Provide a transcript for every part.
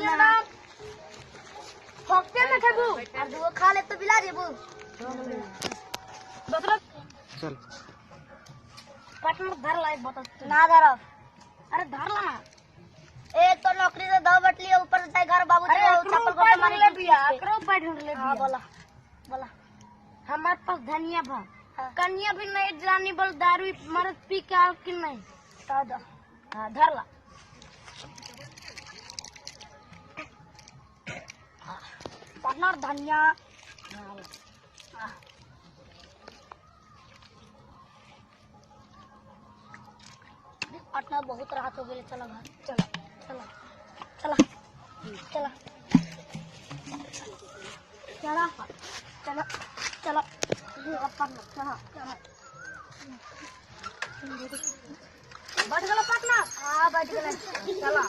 मछली ना फकते में खेबू और दो खा ले तो बिला देबू दूसरा चल पार्टनर धर ला एक बोतल ना धर अरे धर ला एक तो नौकरी से दो बटली ऊपर से घर बाबू जी चप्पल को मार ले बिया करो पैड ढूंढ ले हां बोला बोला हमारे पास धनिया भा कन्या भी नहीं जानी बोल दारू मरद पी के आओ कि नहीं दादा हां धर ला पार्टनर धनिया पार्टनर बहुत राहत हो गई चला घर चला चला चला चला चला चला चला पार्टनर चला चला बैठ गया पार्टनर हाँ बैठ गया चला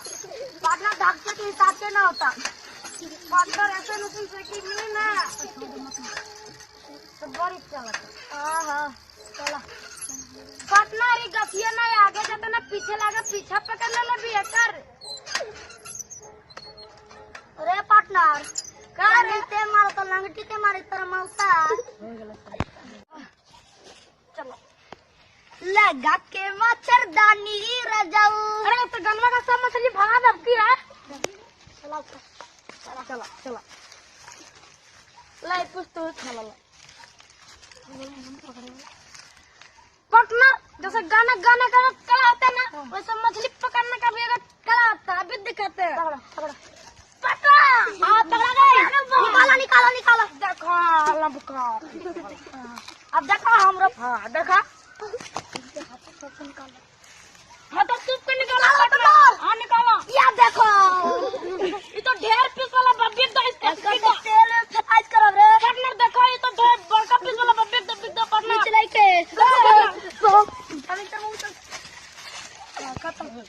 पार्टनर डॉक्टर के हिसाब से ना होता पार्टनर ऐसे नहीं से कि मिले ना तो बड़ी चला हाँ हाँ चला पार्टनर ये गठिया ना आगे जाता ना पीछे लगा पीछा पकड़ ले भी कर अरे पार्टनर का रे ते मार तो लंगटी ते मारे तर मौसा चलो लगा के मच्छरदानी रजाऊ अरे तो गनवा का सब मछली भगा दब की है चला चला चला चला लाई कुछ तो चला पार्टनर जैसे गाना गाना का कला होता है ना वैसे मछली पकड़ने का भी एक कला होता है अभी दिखाते हैं पकड़ा हाँ पकड़ा गए निकालो निकालो निकालो देखो लंबका अब देखो हम हाँ देखा हाँ तो सूप के निकालो हाँ निकालो